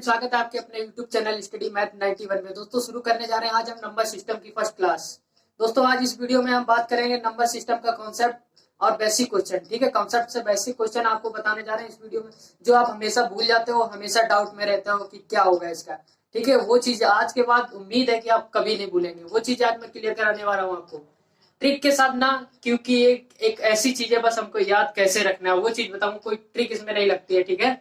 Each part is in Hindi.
स्वागत है आपके अपने YouTube चैनल स्टडी मैथ 91 में। दोस्तों शुरू करने जा रहे हैं आज हम नंबर सिस्टम की फर्स्ट क्लास। दोस्तों आज इस वीडियो में हम बात करेंगे नंबर सिस्टम का कॉन्सेप्ट और बेसिक क्वेश्चन। ठीक है, कॉन्सेप्ट से बेसिक क्वेश्चन आपको बताने जा रहे हैं इस वीडियो में, जो आप हमेशा भूल जाते हो, हमेशा डाउट में रहते हो कि क्या होगा इसका। ठीक है, वो चीज आज के बाद उम्मीद है कि आप कभी नहीं भूलेंगे। वो चीज आज मैं क्लियर कराने वाला हूँ आपको ट्रिक के साथ ना, क्योंकि एक ऐसी चीज है, बस हमको याद कैसे रखना है वो चीज बताऊँ। कोई ट्रिक इसमें नहीं लगती है। ठीक है,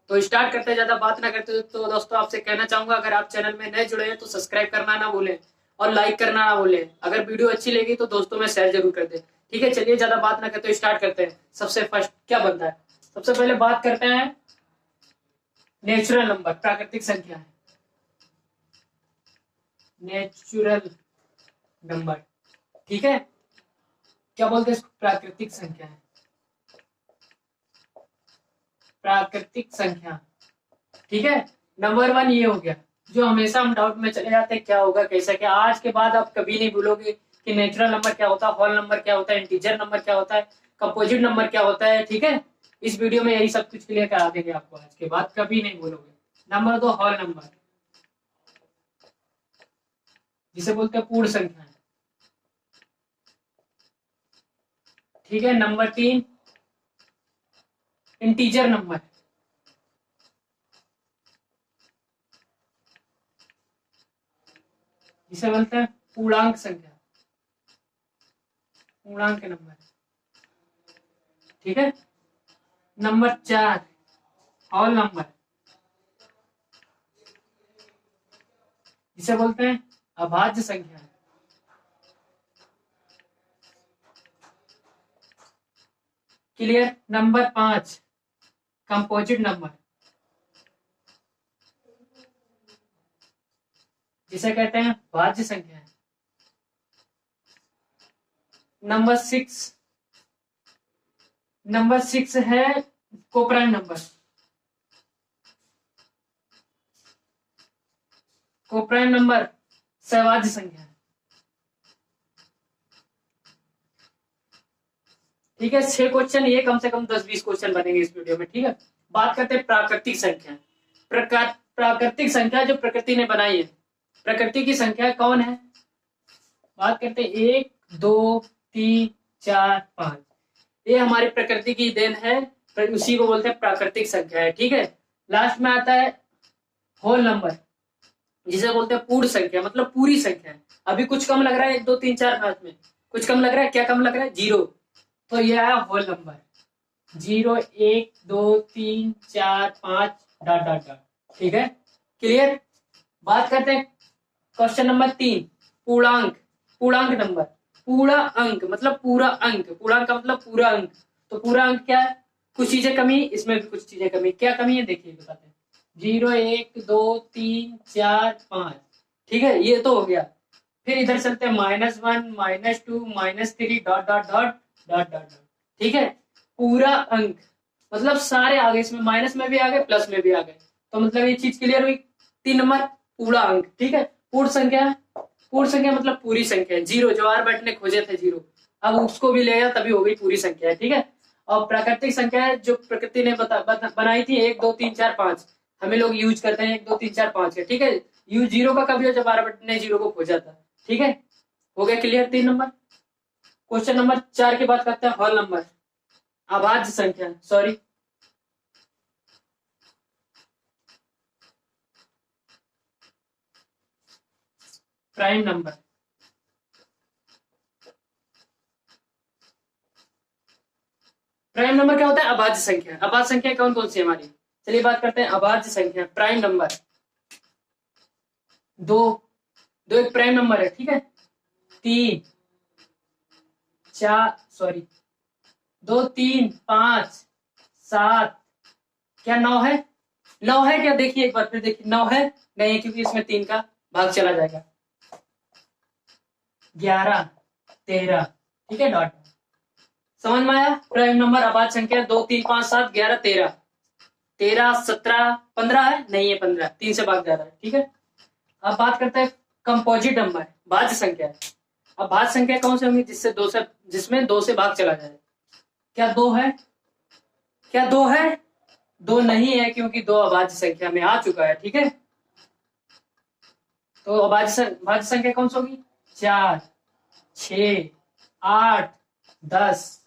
तो स्टार्ट करते हैं, ज्यादा बात ना करते। तो दोस्तों आपसे कहना चाहूंगा, अगर आप चैनल में नए जुड़े हैं तो सब्सक्राइब करना ना भूलें और लाइक करना ना भूलें। अगर वीडियो अच्छी लगी तो दोस्तों में शेयर जरूर कर दें। ठीक है, चलिए ज्यादा बात ना करते स्टार्ट करते हैं। सबसे फर्स्ट क्या बनता है, सबसे पहले बात करते हैं नेचुरल नंबर, प्राकृतिक संख्या है। नेचुरल नंबर, ठीक है, क्या बोलते हैं, प्राकृतिक संख्या है। प्राकृतिक संख्या, ठीक है। नंबर वन ये हो गया, जो हमेशा हम डाउट में चले जाते हैं क्या होगा कैसा क्या। आज के बाद आप कभी नहीं भूलोगे कि नेचुरल नंबर क्या होता है, होल नंबर क्या होता है, इंटीजर नंबर क्या होता है, कंपोजिट नंबर क्या होता है। ठीक है, इस वीडियो में यही सब कुछ क्लियर करा देंगे आपको। आज के बाद कभी नहीं भूलोगे। नंबर दो होल नंबर, जिसे बोलते हैं पूर्ण संख्या, ठीक है। नंबर तीन इंटीजर नंबर, जिसे बोलते हैं पूर्णांक संख्या, पूर्णांक नंबर, ठीक है। नंबर चार होल नंबर, जिसे बोलते हैं अभाज्य संख्या, क्लियर। नंबर पांच कंपोजिट नंबर, जिसे कहते हैं भाज्य संख्या। नंबर सिक्स है कोप्राइम नंबर, कोप्राइम नंबर सहभाज्य संख्या, ठीक है। 6 क्वेश्चन, ये कम से कम 10-20 क्वेश्चन बनेंगे इस वीडियो में। ठीक है, बात करते हैं प्राकृतिक संख्या। प्राकृतिक संख्या जो प्रकृति ने बनाई है, प्रकृति की संख्या कौन है, बात करते हैं 1 2 3 4 5, ये हमारी प्रकृति की देन है, उसी को बोलते हैं प्राकृतिक संख्या है। ठीक है, लास्ट में आता है होल नंबर, जिसे बोलते हैं पूर्ण संख्या, मतलब पूरी संख्या है। अभी कुछ कम लग रहा है 1 2 3 4 5 में, कुछ कम लग रहा है, क्या कम लग रहा है, 0, तो यह है whole number. 0 1 2 3 4 5 dot dot dot, ठीक है, क्लियर। बात करते हैं क्वेश्चन नंबर 3 पूर्णांक, पूर्णांक नंबर, पूरा अंक मतलब पूरा अंक, पूर्णांक का मतलब पूरा अंक। तो पूरा अंक क्या है, कुछ चीजें कमी, इसमें भी कुछ चीजें कमी, क्या कमी है देखिए बताते हैं। 0 1 2 3 4 5, ठीक है, ये तो हो गया। फिर इधर चलते हैं -1 -2 -3 dot dot dot dot dot, ठीक है। पूरा अंक मतलब सारे आ गए, इसमें माइनस में भी आ गए, प्लस में भी आ गए, तो मतलब ये चीज क्लियर हुई। 3 नंबर पूरा अंक, ठीक है। पूर्ण संख्या, पूर्ण संख्या मतलब पूरी संख्या, 0 जो आर्यभट्ट ने खोजे थे 0, अब उसको भी ले आया तभी हो गई पूरी संख्या है। ठीक है, और प्राकृतिक संख्या है जो प्रकृति ने बनाई थी 1 2 3 4 5, हमें लोग यूज करते हैं 1 2 3 4 5 है। ठीक है, यूज 0 का कभी हो जब आर्यभट्ट ने 0 को खोजा था। ठीक है, हो गया क्लियर 3 नंबर। क्वेश्चन नंबर 4 की बात करते हैं होल नंबर, अभाज्य संख्या, sorry prime number, prime number क्या होता है, अभाज्य संख्या। अभाज्य संख्या कौन कौन सी हमारी, चलिए बात करते हैं अभाज्य संख्या। प्राइम नंबर दो, एक प्राइम नंबर है, ठीक है। 3 4 सॉरी 2 3 5 7, क्या 9 है, 9 है क्या, देखिए एक बार फिर देखिए, 9 है नहीं है, क्योंकि इसमें 3 का भाग चला जाएगा। 11 13, ठीक है, डॉट, समझ में आया। प्राइम नंबर अभाज्य संख्या 2 3 5 7 11 13, 13 17 15 है नहीं है, 15 3 से भाग जा रहा है। ठीक है, अब बात करते हैं कंपोजिट नंबर, भाज्य संख्या। अब भाज्य संख्या कौन सी होंगी, जिसमें 2 से भाग चला जाए। क्या 2 है, क्या 2 है, 2 नहीं है क्योंकि 2 अभाज्य संख्या में आ चुका है। ठीक है, तो भाज्य संख्या कौन सी होगी? 4, 6, 8, 10,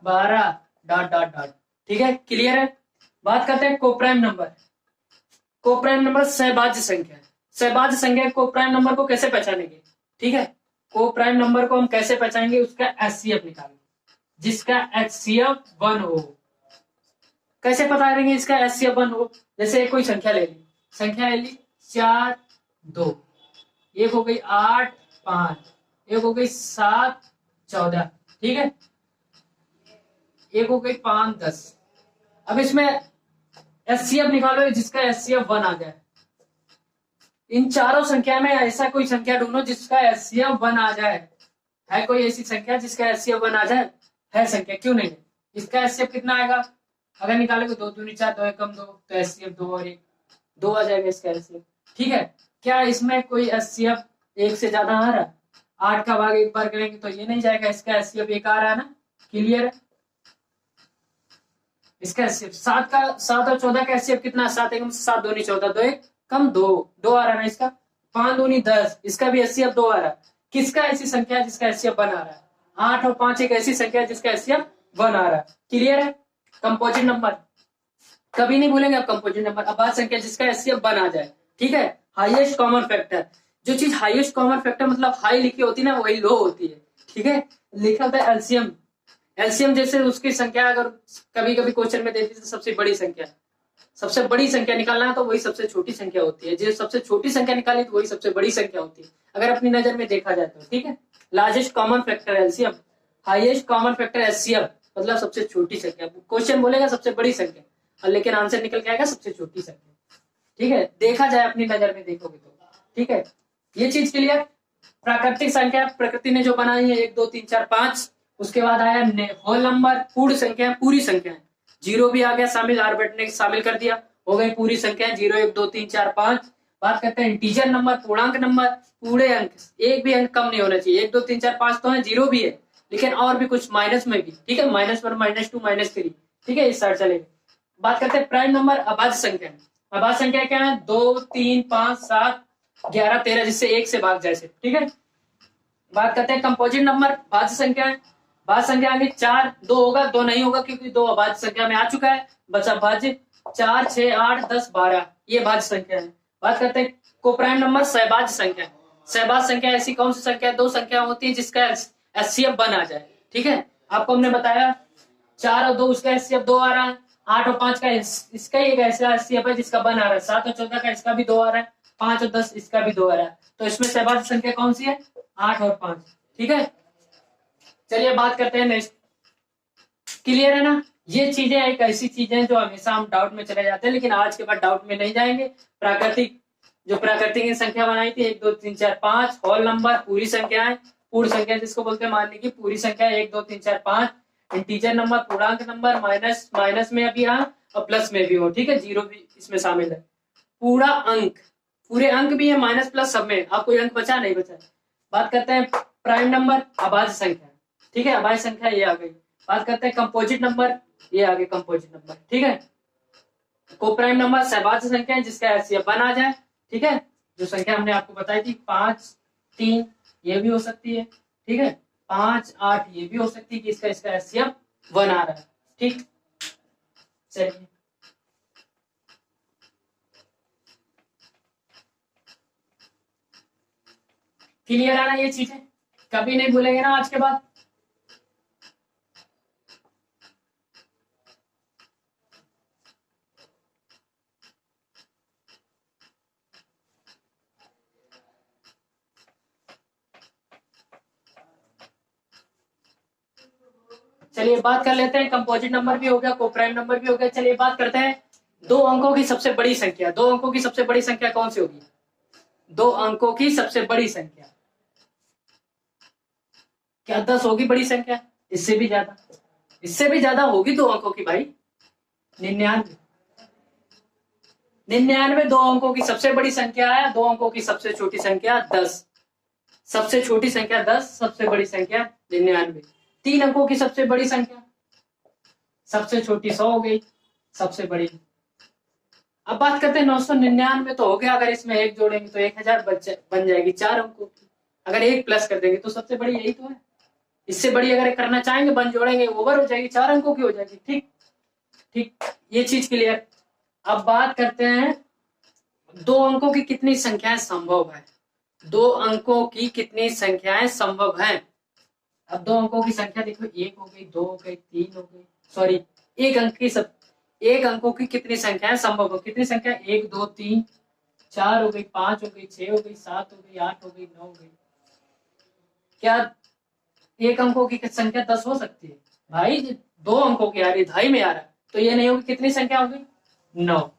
12 डॉट डॉट डॉट। ठीक है, क्लियर है। बात करते हैं कोप्राइम नंबर। कोप्राइम नंबर सहभाज्य संख्या है। सहभाज्य संख्या कोप्राइम नंबर को कैसे पहचानेंगे? ठीक है, कोप्राइम नंबर को हम कैसे पहचानेंगे? उसका एचसीएफ निकालेंगे, जिसका एचसीएफ 1 हो। कैसे पता करेंगे इसका एचसीएफ 1 हो? जैसे कोई संख्या ले ली, 4, 2, एक हो गई 8, 5, एक हो गई 7, 14। ठीक है, एक हो गई 5, 10। अब इसमें एचसीएफ निकालो जिसका एचसीएफ 1 आ जाए। इन चारों संख्या में ऐसा कोई संख्या ढूंढो जिसका एचसीएफ 1 आ जाए। है कोई ऐसी संख्या जिसका एचसीएफ 1 आ जाए? है संख्या, क्यों नहीं है? इसका एचसीएफ कितना आएगा? अगर निकालोगे 2 दूनी 4, 2 एकम 2, तो एचसीएफ 2 और 1, 2 आ जाएगा इसका एचसीएफ। ठीक है, क्या इसमें कोई एचसीएफ 1 से ज्यादा आ रहा है? 8 का भाग 1 बार करेंगे तो ये नहीं जाएगा, इसका एचसीएफ 1 आ रहा है ना। क्लियर है? इसका एचसीएफ 7 और 14 का एचसीएफ कितना? 7 एकम 7, 2 14, 2 1 कम 2 आ रहा है ना इसका। 5 दूनी 10, इसका भी एचसीएफ 2 आ रहा है। किसका ऐसी संख्या है जिसका एचसीएफ 1 आ रहा है? 8 और 5 एक ऐसी संख्या है जिसका एचसीएफ 1 आ रहा है। क्लियर है? कंपोजिट नंबर कभी नहीं भूलेंगे आप, कंपोजिट नंबर अभाज्य संख्या जिसका एचसीएफ 1 आ जाए। ठीक है, हाईएस्ट कॉमन फैक्टर। जो चीज हाईएस्ट कॉमन फैक्टर मतलब हाई लिखी होती है ना, वही लो होती है। ठीक है, लिखा होता है एलसीएम। एलसीएम जैसे उसकी संख्या अगर कभी कभी क्वेश्चन में देती है सबसे बड़ी संख्या निकालना है तो वही सबसे छोटी संख्या होती है। जो सबसे छोटी संख्या निकाली तो वही सबसे बड़ी संख्या होती है, अगर अपनी नजर में देखा जाए तो। ठीक है, largest common factor LCM, highest common factor HCF मतलब सबसे छोटी संख्या। क्वेश्चन बोलेगा सबसे बड़ी संख्या, लेकिन आंसर निकल के आएगा सबसे छोटी संख्या। ठीक है, देखा जाए अपनी नजर में देखोगे तो। ठीक है, ये चीज क्लियर। प्राकृतिक संख्या प्रकृति ने जो बनाई है 1 2 3 4 5, उसके बाद आया होल नंबर, पूर्ण संख्या, पूरी संख्या। जीरो भी आ गया शामिल, आर्बिट ने शामिल कर दिया, हो गई पूरी संख्या 0 1 2 3 4 5। बात करते हैं इंटीजर नंबर, पूर्णांक नंबर, पूरे अंक, एक भी अंक कम नहीं होना चाहिए। 1 2 3 4 5 तो है, 0 भी है, लेकिन और भी कुछ माइनस में भी। ठीक है, -1 -2 -3। ठीक है, इस साइड चलेगा। बात करते हैं प्राइम नंबर, अभाज्य संख्या। अभाज्य संख्या क्या है? 2 3 5 7 11 13, जिससे 1 से भाग जाए। ठीक है, बात करते हैं कंपोजिट नंबर, भाज्य संख्या है। भाज्य संख्या आगे 4, 2 होगा, 2 नहीं होगा क्योंकि 2 अभाज्य संख्या में आ चुका है, बचा भाज्य। 4 6 8 10 12 ये भाज्य संख्या है। बात करते हैं कोप्राइम नंबर, सहभाज्य संख्या। सहभाज्य संख्या ऐसी कौन सी संख्या? 2 संख्या होती है जिसका एचसीएफ 1 आ जाए। ठीक है, आपको हमने बताया 4 और 2 उसका एचसीएफ 2 आ रहा है, 8 और 5 का इसका ही एक ऐसा एचसीएफ है जिसका 1 आ रहा है, 7 और 14 का इसका भी 2 आ रहा है, 5 और 10 इसका भी 2 आ रहा है। तो इसमें सहभाज्य संख्या कौन सी है? 8 और 5। ठीक है, चलिए बात करते हैं नेक्स्ट। क्लियर है ना? ये चीजें एक ऐसी चीजें हैं जो हमेशा हम डाउट में चले जाते हैं, लेकिन आज के बाद डाउट में नहीं जाएंगे। प्राकृतिक जो प्राकृतिक की संख्या बनाई थी 1 2 3 4 5, होल नंबर पूरी संख्या है, पूर्ण संख्या जिसको बोलते हैं, मान लीजिए पूरी संख्या 1 2 3 4 5। इंटीजर नंबर, पूर्णांक नंबर, माइनस में अभी हाँ और प्लस में भी हो। ठीक है, 0 भी इसमें शामिल है। पूरा अंक, पूरे अंक भी है, माइनस प्लस सब में। आप कोई अंक बचा नहीं बचा। बात करते हैं प्राइम नंबर, अभाज्य संख्या। ठीक है, अभाज्य संख्या ये आ गई। बात करते हैं कंपोजिट नंबर, ये आ गए कंपोजिट नंबर। ठीक है, कोप्राइम नंबर सहभाज्य संख्या है जिसका एचसीएफ 1 आ जाए। ठीक है, जो संख्या हमने आपको बताई थी 5 3 ये भी हो सकती है। ठीक है, 5 8 ये भी हो सकती है कि इसका एचसीएफ 1 आ रहा है। ठीक, चलिए क्लियर है ना? ये चीजें कभी नहीं भूलेंगे ना आज के बाद। चलिए बात कर लेते हैं, कंपोजिट नंबर भी हो गया, कोप्राइम नंबर भी हो गया। चलिए बात करते हैं 2 अंकों की सबसे बड़ी संख्या। 2 अंकों की सबसे बड़ी संख्या कौन सी होगी? 2 अंकों की सबसे बड़ी संख्या क्या 10 होगी बड़ी संख्या? इससे भी ज्यादा, इससे भी ज्यादा होगी 2 अंकों की भाई, 99। 99 2 अंकों की सबसे बड़ी संख्या है, 2 अंकों की सबसे छोटी संख्या 10। सबसे छोटी संख्या 10, सबसे बड़ी संख्या 99। 3 अंकों की सबसे बड़ी संख्या, सबसे छोटी 100 हो गई, सबसे बड़ी अब बात करते हैं 999 तो हो गया, अगर इसमें एक जोड़ेंगे तो 1000 बन जाएगी 4 अंकों की। अगर एक प्लस कर देंगे तो सबसे बड़ी यही तो है। इससे बड़ी अगर करना चाहेंगे बन जोड़ेंगे ओवर हो जाएगी, 4 अंकों की हो जाएगी। ठीक ठीक, ये चीज क्लियर। अब बात करते हैं 2 अंकों की कितनी संख्याएं संभव है। 2 अंकों की कितनी संख्याएं संभव है। अब 2 अंकों की संख्या देखो, 1 हो गई, 2 हो गई, 3 हो गई, सॉरी एक अंकों की कितनी संख्याएं संभव हो। कितनी संख्या, 1 2 3 4 हो गई, 5 हो गई, 6 हो गई, 7 हो गई, 8 हो गई, 9 हो गई। क्या एक अंकों की संख्या 10 हो सकती है भाई? 2 अंकों की आ रही, ढाई में आ रहा, तो ये नहीं होगी। कितनी संख्या होगी, 9।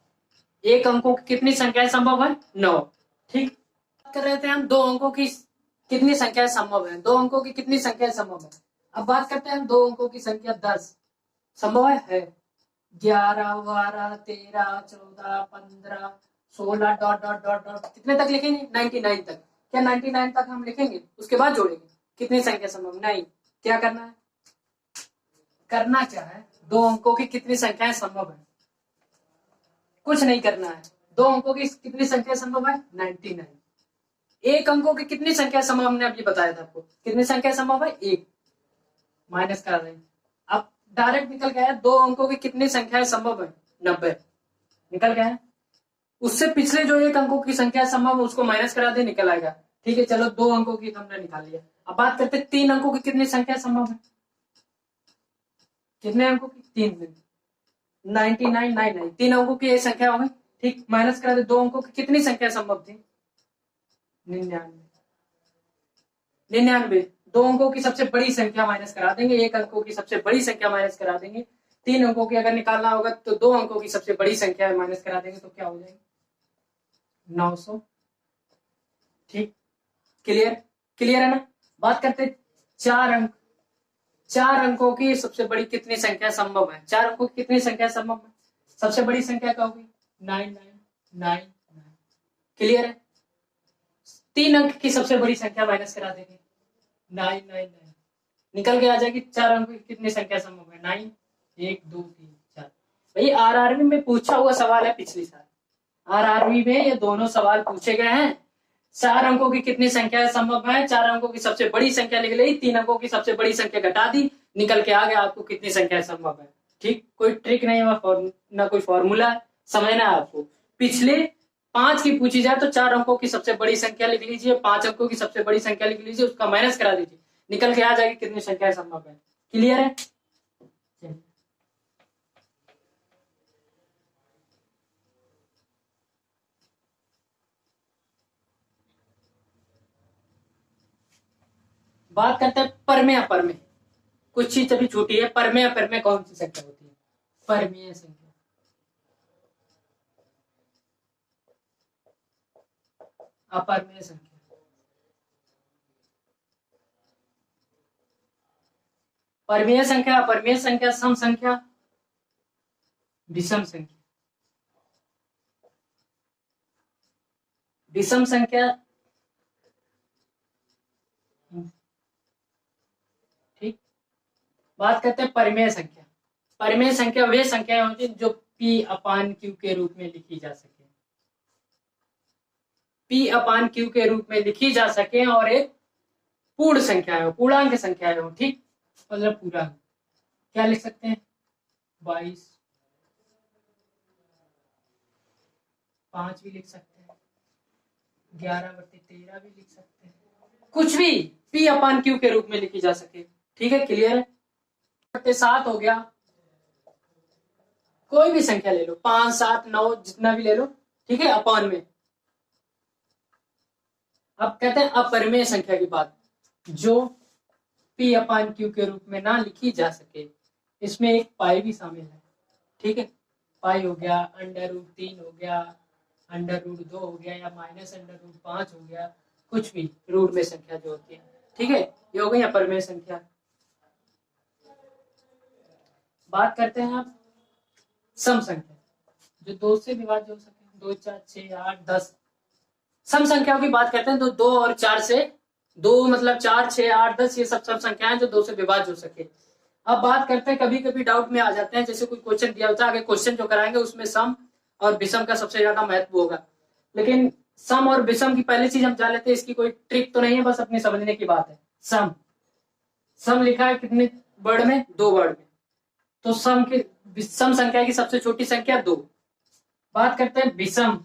एक अंकों की कितनी संख्याएं संभव है, 9। ठीक, बात कर रहे थे हम 2 अंकों की कितनी संख्याएं संभव है। 2 अंकों की कितनी संख्याएं संभव है। अब बात करते हैं 2 अंकों की संख्या 10 संभव है। 11 12 13 14 15 16 डॉट डॉट डॉट डॉट कितने तक लिखेंगे, 99 तक। क्या 99 तक हम लिखेंगे, उसके बाद जोड़ेंगे। कितनी संख्या संभव, नहीं। क्या करना है, करना क्या है, 2 अंकों की कितनी संख्याएं संभव है, कुछ नहीं करना है। 2 अंकों की कितनी संख्या संभव है, 99। एक अंकों की कितनी संख्या संभव, हमने अभी बताया था आपको। कितनी संख्या संभव है, 1। माइनस कर रहे हैं। अब डायरेक्ट निकल गया है 2 अंकों की कितनी संख्याएं संभव है, 90। निकल गया है। उससे पिछले जो 1 अंकों की संख्या संभव है उसको माइनस करा दे, निकल आएगा। ठीक है, चलो 2 अंकों की हमने निकाल लिया। अब बात करते हैं 3 अंकों की कितनी संख्या संभव है। कितने अंकों की, 3 99 3 अंकों की एक संख्या हो गई। ठीक, माइनस करा दे 2 अंकों की कितनी संख्या संभव थी, 99। 2 अंकों की सबसे बड़ी संख्या माइनस करा देंगे, 1 अंकों की सबसे बड़ी संख्या माइनस करा देंगे। 3 अंकों की अगर निकालना होगा तो 2 अंकों की सबसे बड़ी संख्या माइनस करा देंगे तो क्या हो जाएगी, 900। ठीक, क्लियर, क्लियर है ना। बात करते 4 अंकों की सबसे बड़ी कितनी संख्या संभव है। 4 अंकों की कितनी संख्या संभव है, सबसे बड़ी संख्या क्या होगी, 9999। क्लियर है। 3 अंक की सबसे बड़ी संख्या माइनस करा देंगे, 999 निकल के आ जाएगी। 4 अंक की कितनी संख्या संभव है, 9 1 2 3 4। भाई आरआरबी में पूछा हुआ सवाल है, पिछली साल आरआरबी में ये दोनों सवाल पूछे गए हैं। 4 अंकों की कितनी संख्या संभव है, 4 अंकों की सबसे बड़ी संख्या लिख ली, 3 अंकों की सबसे बड़ी संख्या घटा दी, निकल के आ गया आपको कितनी संख्या संभव है। ठीक, कोई ट्रिक नहीं है, ना कोई फॉर्मूला, समझना है आपको। पिछले 5 की पूछी जाए तो 4 अंकों की सबसे बड़ी संख्या लिख लीजिए, 5 अंकों की सबसे बड़ी संख्या लिख लीजिए, उसका माइनस करा दीजिए, निकल के आ जाएगी कितनी संख्या संभव है। क्लियर है। बात करते हैं परमेय अपरमेय। कुछ चीज अभी छूटी है, परमेय अपरमेय कौन सी संख्या होती है, परमेय संख्या, अपरमेय संख्या। परमेय संख्या, अपरमेय संख्या, सम संख्या, विषम संख्या। विषम संख्या, ठीक। बात करते हैं परमेय संख्या। परमेय संख्या वे संख्याएं होती हैं जो P/Q के रूप में लिखी जा सके, P/Q के रूप में लिखी जा सके और एक पूर्ण संख्या हो, पूर्णांक संख्या हो। ठीक, मतलब पूरा क्या लिख सकते हैं, 22 5 भी लिख सकते हैं, 11/13 भी लिख सकते हैं, कुछ भी P/Q के रूप में लिखी जा सके। ठीक है, क्लियर है। 7 हो गया, कोई भी संख्या ले लो, 5 7 9 जितना भी ले लो, ठीक है, अपॉन में। अब कहते हैं अपरिमेय संख्या की बात, जो P/Q के रूप में ना लिखी जा सके। इसमें एक पाई भी शामिल है। ठीक है, पाई हो गया, √3 हो गया, √2 हो गया, या -√5 हो गया, कुछ भी रूट में संख्या जो होती है। ठीक है, ये हो गई अपरिमेय संख्या। बात करते हैं आप सम संख्या, जो 2 से विभाज्य हो सके, 2 4 6 8 10। सम संख्याओं की बात करते हैं तो 2 और 4 से, 2 मतलब 4 6 8 10, ये सब संख्याएं जो 2 से विभाज्य हो सके। अब बात करते हैं, कभी कभी डाउट में आ जाते हैं, जैसे कोई क्वेश्चन दिया होता है, आगे क्वेश्चन जो कराएंगे उसमें सम और विषम का सबसे ज्यादा महत्व होगा। लेकिन सम और विषम की पहली चीज हम जान लेते हैं, इसकी कोई ट्रिक तो नहीं है, बस अपनी समझने की बात है। सम, सम लिखा है कितने वर्ड में? 2 वर्ड में। तो सम संख्या की सबसे छोटी संख्या 2। बात करते हैं विषम,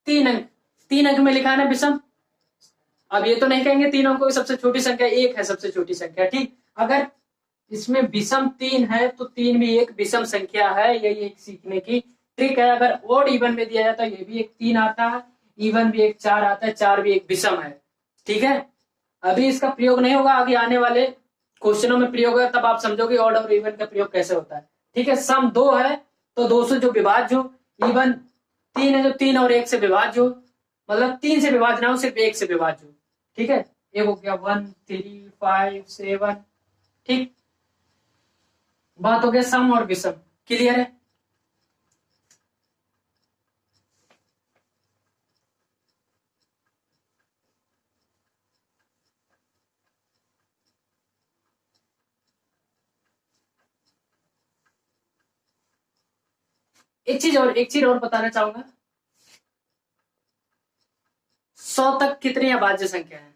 3 अंक, 3 अंक में लिखा है ना विषम। अब ये तो नहीं कहेंगे 3 अंकों की सबसे छोटी संख्या 1 है सबसे छोटी संख्या, ठीक। अगर इसमें विषम 3 है तो 3 भी एक विषम संख्या है, यही एक सीखने की ट्रिक है। अगर ओड इवन में दिया जाता है ये भी एक 3 आता है, इवन भी एक 4 आता है, 4 भी एक विषम है, ठीक है। अभी इसका प्रयोग नहीं होगा, आगे आने वाले क्वेश्चनों में प्रयोग होगा, तब आप समझोगे ऑड और इवन का प्रयोग कैसे होता है, ठीक है। सम 2 है तो 2 से जो विभाज्य हो, इवन 3 है जो 3 और 1 से विभाज्य हो, मतलब 3 से विभाज्य ना हो, सिर्फ 1 से विभाज्य हो, ठीक है। एक हो गया 1 3 5 7, ठीक। बात हो गया सम और विषम, क्लियर है। एक चीज और बताना चाहूंगा, 100 तक कितनी अभाज्य संख्या है?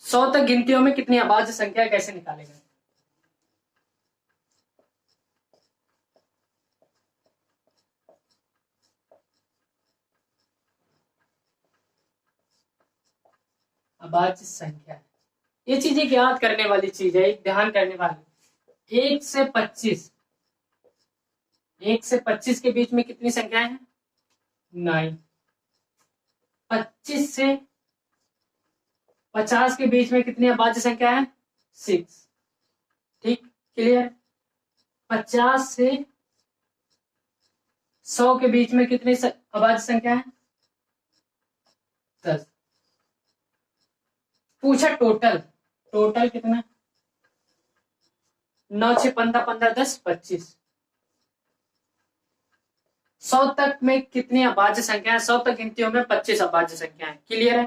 100 तक गिनतियों में कितनी अभाज्य संख्या है, कैसे निकालेगा? अभाज्य संख्या, ये चीज एक याद करने वाली चीज है, एक ध्यान करने वाली। 1 से 25, 1 से 25 के बीच में कितनी संख्याएं हैं? 9। 25 से 50 के बीच में कितनी अभाज्य संख्या है? 6, ठीक, क्लियर। 50 से 100 के बीच में कितनी अभाज्य संख्या है? 10। पूछा टोटल, टोटल कितना? 9 6 15 15 10 25। 100 तक में कितनी अभाज्य संख्या है? 100 तक गिनतियों में 25 अभाज्य संख्या है, क्लियर है।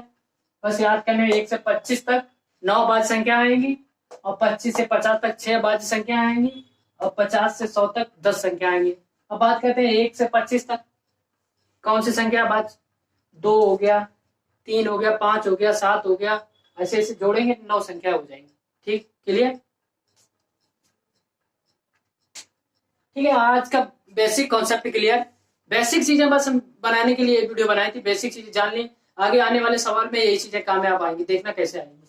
बस याद करने में 1 से 25 तक 9 अभाज्य संख्या आएंगी, और 25 से 50 तक 6 अभाज्य संख्या आएंगी, और 50 से 100 तक 10 संख्या आएंगी। अब बात करते हैं 1 से 25 तक कौन सी संख्या अभाज्य? 2 हो गया, 3 हो गया, 5 हो गया, 7 हो गया, ऐसे ऐसे जोड़ेंगे 9 संख्या हो जाएंगी, ठीक, क्लियर। ठीक है, आज का बेसिक कॉन्सेप्ट क्लियर। बेसिक चीजें बस हम बनाने के लिए वीडियो बनाई थी, बेसिक चीजें जान ली, आगे आने वाले सवाल में यही चीजें कामयाब आएंगी, देखना कैसे आएंगी।